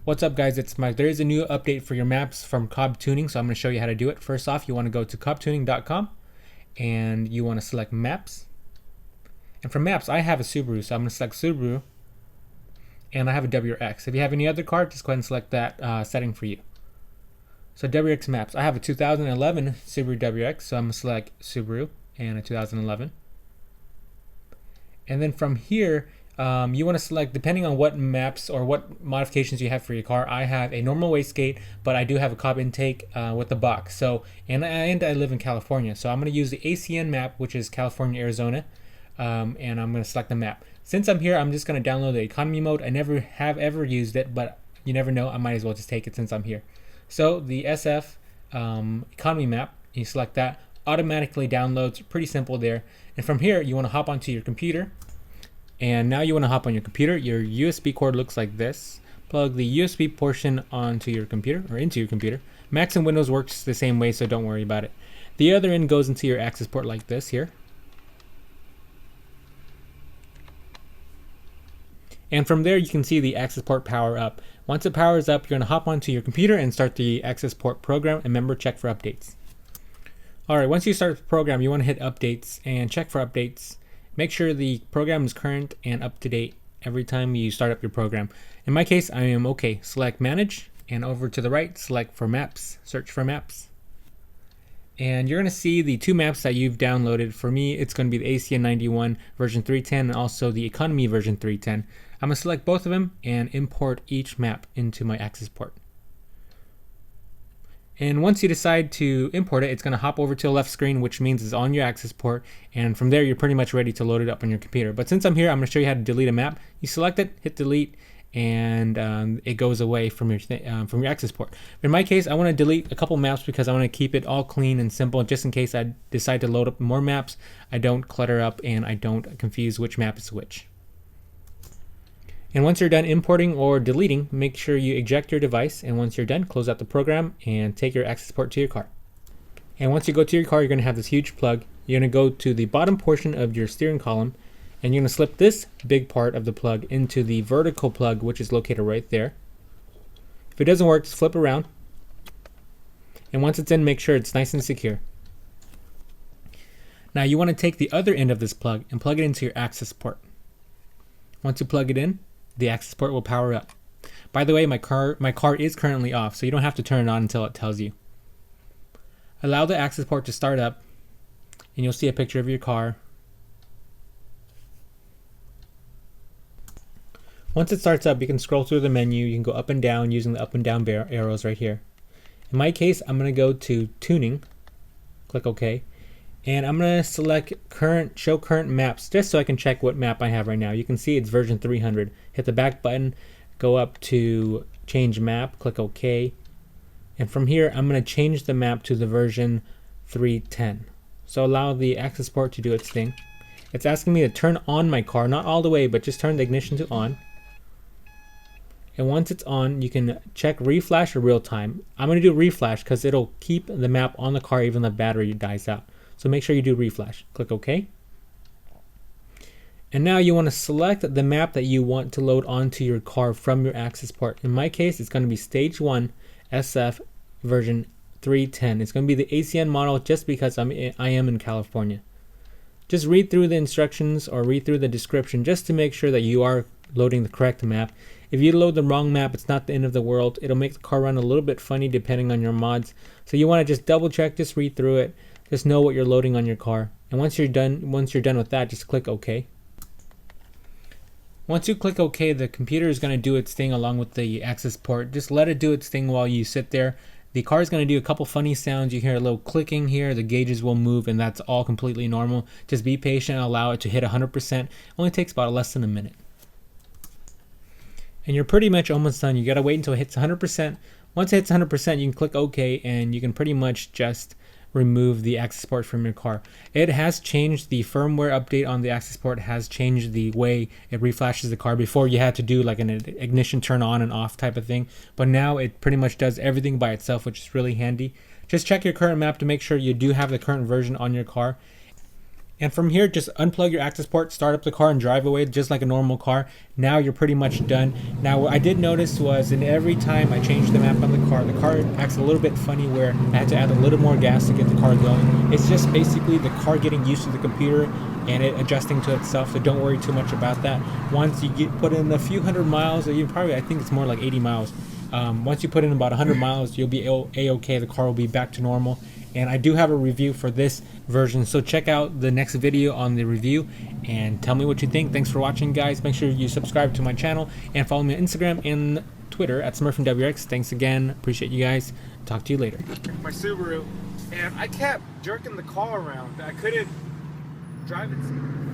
What's up guys, it's Mike. There is a new update for your maps from Cobb Tuning, so I'm going to show you how to do it. First off, you want to go to cobbtuning.com and you want to select maps. And from maps, I have a Subaru, so I'm going to select Subaru and I have a WRX. If you have any other car, just go ahead and select that setting for you. So WRX maps, I have a 2011 Subaru WRX, so I'm going to select Subaru and a 2011. And then from here, you want to select, depending on what maps or what modifications you have for your car. I have a normal wastegate, but I do have a Cobb intake with the box. So, and I live in California, so I'm going to use the ACN map, which is California, Arizona, and I'm going to select the map. Since I'm here, I'm just going to download the economy mode. I never have ever used it, but you never know. I might as well just take it since I'm here. So the SF economy map, you select that, automatically downloads. Pretty simple there. And from here, you want to hop onto your computer. And now you want to hop on your computer. Your USB cord looks like this. Plug the USB portion onto your computer or into your computer. Macs and Windows works the same way, so don't worry about it. The other end goes into your Accessport like this here. And from there you can see the Accessport power up. Once it powers up, you're going to hop onto your computer and start the Accessport program, and remember, check for updates. Alright, once you start the program, you want to hit updates and check for updates. Make sure the program is current and up to date every time you start up your program. In my case, I am okay. Select manage and over to the right, select for maps, search for maps. And you're going to see the two maps that you've downloaded. For me, it's going to be the ACN 91 version 310 and also the economy version 310. I'm going to select both of them and import each map into my Accessport. And once you decide to import it, it's going to hop over to the left screen, which means it's on your Accessport. And from there, you're pretty much ready to load it up on your computer. But since I'm here, I'm going to show you how to delete a map. You select it, hit delete, and it goes away from your Accessport. In my case, I want to delete a couple maps because I want to keep it all clean and simple. Just in case I decide to load up more maps, I don't clutter up and I don't confuse which map is which. And once you're done importing or deleting, make sure you eject your device. And once you're done, close out the program and take your Accessport to your car. And once you go to your car, you're going to have this huge plug. You're going to go to the bottom portion of your steering column, and you're going to slip this big part of the plug into the vertical plug, which is located right there. If it doesn't work, just flip around. And once it's in, make sure it's nice and secure. Now you want to take the other end of this plug and plug it into your Accessport. Once you plug it in, the Accessport will power up. By the way, my car is currently off, so you don't have to turn it on until it tells you. Allow the Accessport to start up, and you'll see a picture of your car. Once it starts up, you can scroll through the menu. You can go up and down using the up and down arrows right here. In my case, I'm going to go to Tuning, click OK, and I'm going to select Show Current Maps, just so I can check what map I have right now. You can see it's version 300. Hit the back button, go up to Change Map, click OK, and from here I'm going to change the map to the version 310. So allow the Accessport to do its thing. It's asking me to turn on my car, not all the way, but just turn the ignition to on. And once it's on, you can check reflash or real time. I'm going to do reflash because it'll keep the map on the car even if the battery dies out. So make sure you do reflash. Click OK. And now you want to select the map that you want to load onto your car from your Accessport. In my case, it's going to be Stage 1 SF version 310. It's going to be the ACN model just because I am in California. Just read through the instructions or read through the description just to make sure that you are loading the correct map. If you load the wrong map, it's not the end of the world. It'll make the car run a little bit funny depending on your mods. So you want to just double check, just read through it. Just know what you're loading on your car. And once you're done with that, just click OK. Once you click OK, the computer is going to do its thing along with the Accessport. Just let it do its thing while you sit there. The car is going to do a couple funny sounds. You hear a little clicking here. The gauges will move, and that's all completely normal. Just be patient and allow it to hit 100%. It only takes about less than a minute. And you're pretty much almost done. You got to wait until it hits 100%. Once it hits 100%, you can click OK, and you can pretty much just remove the Accessport from your car. It has changed. The firmware update on the Accessport has changed the way it reflashes the car. Before you had to do like an ignition turn on and off type of thing, but now it pretty much does everything by itself, which is really handy. Just check your current map to make sure you do have the current version on your car. And from here, just unplug your Accessport, start up the car, and drive away just like a normal car. Now you're pretty much done. Now what I did notice was, in every time I changed the map on the car acts a little bit funny, where I had to add a little more gas to get the car going. It's just basically the car getting used to the computer and it adjusting to itself, so don't worry too much about that. Once you put in a few hundred miles, or you probably, I think it's more like 80 miles. Once you put in about 100 miles, you'll be a-okay. The car will be back to normal. And I do have a review for this version, so check out the next video on the review and tell me what you think. Thanks for watching, guys. Make sure you subscribe to my channel and follow me on Instagram and Twitter at Smurfinwrx. Thanks again. Appreciate you guys. Talk to you later. My Subaru, and I kept jerking the car around. I couldn't drive it.